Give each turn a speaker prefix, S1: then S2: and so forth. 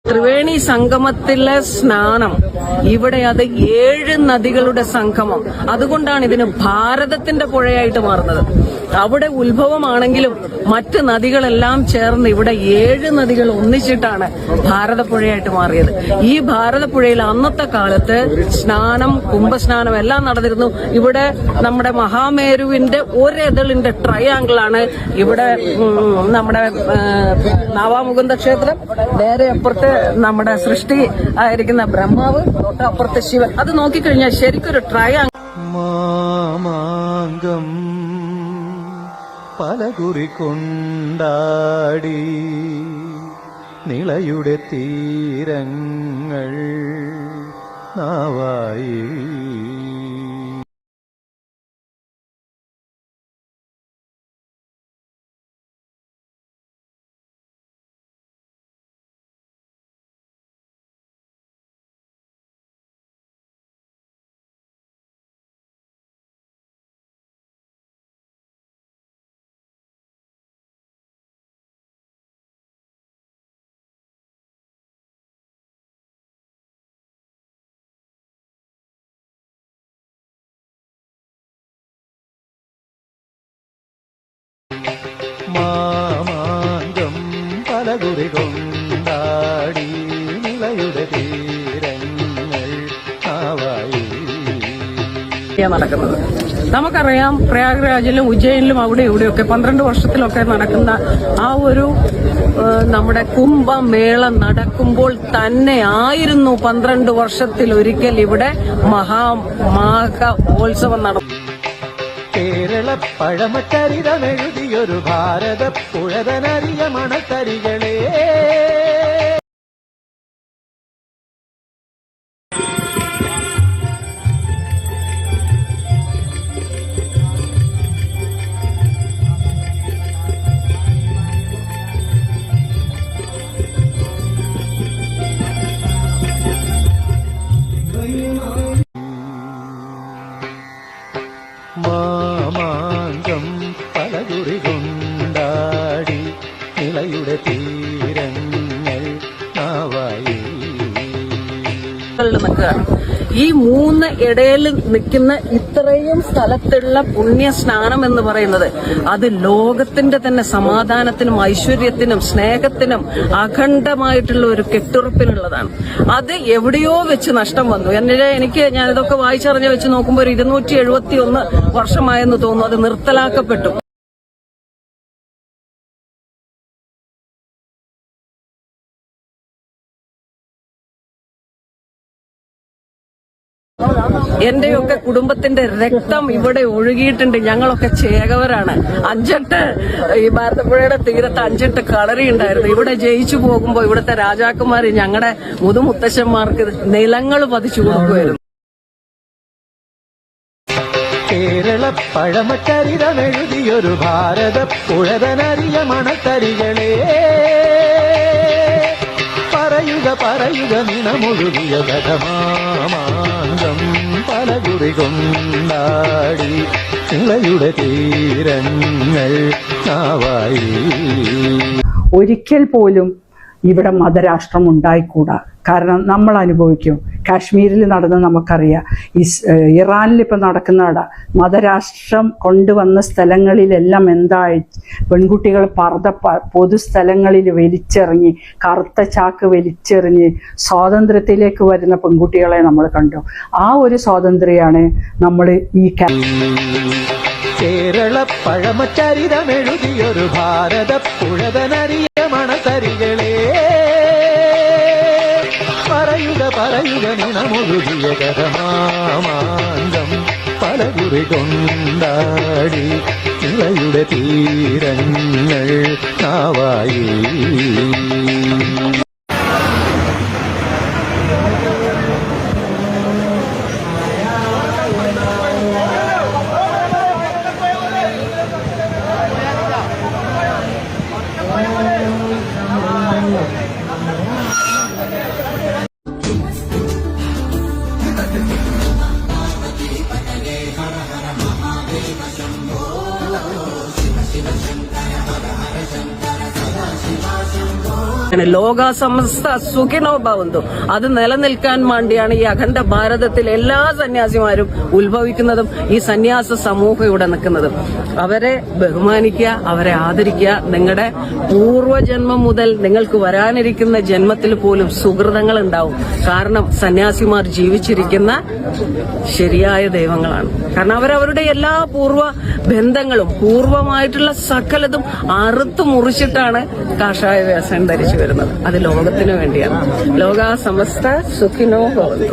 S1: ത്രിവേണി സംഗമത്തിലെ സ്നാനം ഇവിടെ അത് 7 നദികളുടെ സംഗമം. അതുകൊണ്ടാണ് ഇതിന് ഭാരതത്തിന്റെ പുഴയായിട്ട് മാറുന്നത്. അവിടെ ഉത്ഭവമാണെങ്കിലും മറ്റ് നദികളെല്ലാം ചേർന്ന് ഇവിടെ 7 നദികൾ ഒന്നിച്ചിട്ടാണ് ഭാരതപ്പുഴയായിട്ട് മാറിയത്. ഈ ഭാരതപ്പുഴയിൽ അന്നത്തെ കാലത്ത് സ്നാനം, കുംഭസ്നാനം എല്ലാം നടന്നിരുന്നു. ഇവിടെ നമ്മുടെ മഹാമേരുവിന്റെ ഒരെതളിന്റെ ട്രയാങ്കിളാണ് ഇവിടെ നമ്മുടെ നാവാമുകുന്ദ ക്ഷേത്രം, നേരെ അപ്പുറത്ത് നമ്മുടെ സൃഷ്ടി ആയിരിക്കുന്ന ബ്രഹ്മാവ്, തൊട്ടപ്പുറത്ത് ശിവൻ. അത് നോക്കിക്കഴിഞ്ഞാൽ ശരിക്കൊരു ട്രയാങ്കിൾ.
S2: മാമാങ്കം പലകുറി കൊണ്ടാടി നിളയുടെ തീരങ്ങൾ നാവായി. മാമാങ്കം പലകുറി കൊണ്ടാടി നിളയുടെ തീരങ്ങൾ ആവായി
S1: നടക്കുന്നത്. നമുക്കറിയാം, പ്രയാഗ്രാജിലും ഉജ്ജയിനിലും അവിടെ ഇവിടെയൊക്കെ 12 വർഷത്തിലൊക്കെ നടക്കുന്ന ആ ഒരു നമ്മുടെ കുംഭമേള നടക്കുമ്പോൾ തന്നെ ആയിരുന്നു 12 വർഷത്തിലൊരിക്കൽ ഇവിടെ മഹാമഹോത്സവം നടക്കും.
S2: കേരള പഴമചരിതമെഴുതിയൊരു ഭാരത പുഴതനറിയ മണത്തരികളെ. മാമാങ്കം പലകുറി കൊണ്ടാടി നിളയുടെ തീരങ്ങൾ നാവായി.
S1: ഈ 3 ഇടയിൽ നിൽക്കുന്ന ഇത്രയും സ്ഥലത്തുള്ള പുണ്യ സ്നാനം എന്ന് പറയുന്നത് അത് ലോകത്തിന്റെ തന്നെ സമാധാനത്തിനും ഐശ്വര്യത്തിനും സ്നേഹത്തിനും അഖണ്ഡമായിട്ടുള്ള ഒരു കെട്ടുറപ്പിനുള്ളതാണ്. അത് എവിടെയോ വെച്ച് നഷ്ടം വന്നു. ഞാനിതൊക്കെ വായിച്ചറിഞ്ഞ് വെച്ച് നോക്കുമ്പോൾ ഒരു 271 വർഷമായെന്ന് തോന്നുന്നു അത് നിർത്തലാക്കപ്പെട്ടു. എന്റെയൊക്കെ കുടുംബത്തിന്റെ രക്തം ഇവിടെ ഒഴുകിയിട്ടുണ്ട്. ഞങ്ങളൊക്കെ ചേകവരാണ്. 5-8 ഈ ഭാരതപ്പുഴയുടെ തീരത്ത് 5-8 കളറി ഉണ്ടായിരുന്നു. ഇവിടെ ജയിച്ചു പോകുമ്പോൾ ഇവിടുത്തെ രാജാക്കന്മാര് ഞങ്ങളുടെ മുതുമുത്തശ്ശന്മാർക്ക് നിലങ്ങൾ പതിച്ചു കൊടുക്കുമായിരുന്നു.
S2: കേരള പഴമചരിതമെഴുതിയൊരു ഭാരത പുഴതനറിയ മണത്തരികളെ. പറയുക നിണമൊഴുകിയ കഥമാമാങ്കം പലകുറി കൊണ്ടാടി നിളയുടെ തീരങ്ങൾ നാവായി.
S3: ഒരിക്കൽ പോലും ഇവിടെ മതരാഷ്ട്രം ഉണ്ടായിക്കൂടാ. കാരണം നമ്മൾ അനുഭവിക്കും. കാശ്മീരിൽ നടന്ന് നമുക്കറിയാം. ഇറാനിൽ ഇപ്പം നടക്കുന്ന മതരാഷ്ട്രം കൊണ്ടുവന്ന സ്ഥലങ്ങളിലെല്ലാം എന്തായി പെൺകുട്ടികൾ പൊതുസ്ഥലങ്ങളിൽ വലിച്ചെറിഞ്ഞ്, കറുത്ത ചാക്ക് വലിച്ചെറിഞ്ഞ് സ്വാതന്ത്ര്യത്തിലേക്ക് വരുന്ന പെൺകുട്ടികളെ നമ്മൾ കണ്ടു. ആ ഒരു സ്വാതന്ത്ര്യമാണ് നമ്മൾ ഈ
S2: കേരള പഴമചരിതമെഴുതിയൊരു ഭാരത പുഴതനറിയ മണത്തരികളെ. പറയുക നിണമൊഴുകിയ കഥമാമാങ്കം പലകുറി കൊണ്ടാടി നിളയുടെ തീരങ്ങൾ നാവായി.
S1: പ്രാർത്ഥിക്കണം. ലോക സമസ്ത സുഖിനോ ഭവന്തു, അത് നിലനിൽക്കാൻ വേണ്ടിയാണ് ഈ അഖണ്ഡ ഭാരതത്തിൽ എല്ലാ സന്യാസിമാരും ഉത്ഭവിക്കുന്നതും ഈ സന്യാസ സമൂഹം ഇവിടെ നിൽക്കുന്നതും. അവരെ ബഹുമാനിക്കുക, അവരെ ആദരിക്കുക. നിങ്ങളുടെ പൂർവ്വജന്മം മുതൽ നിങ്ങൾക്ക് വരാനിരിക്കുന്ന ജന്മത്തിൽ പോലും സുഹൃതങ്ങൾ ഉണ്ടാവും. കാരണം സന്യാസിമാർ ജീവിച്ചിരിക്കുന്ന ശരിയായ ദൈവങ്ങളാണ്. കാരണം അവരവരുടെ എല്ലാ പൂർവ്വ ബന്ധങ്ങളും പൂർവ്വമായിട്ടുള്ള സകലതും അറുത്തു മുറിച്ചിട്ടാണ് കാഷായ വേഷം ധരിച്ചു വരുന്നത്. അത് ലോകത്തിനു വേണ്ടിയാണ്. ലോക സമസ്ത സുഖിനോ ഭവന്തു.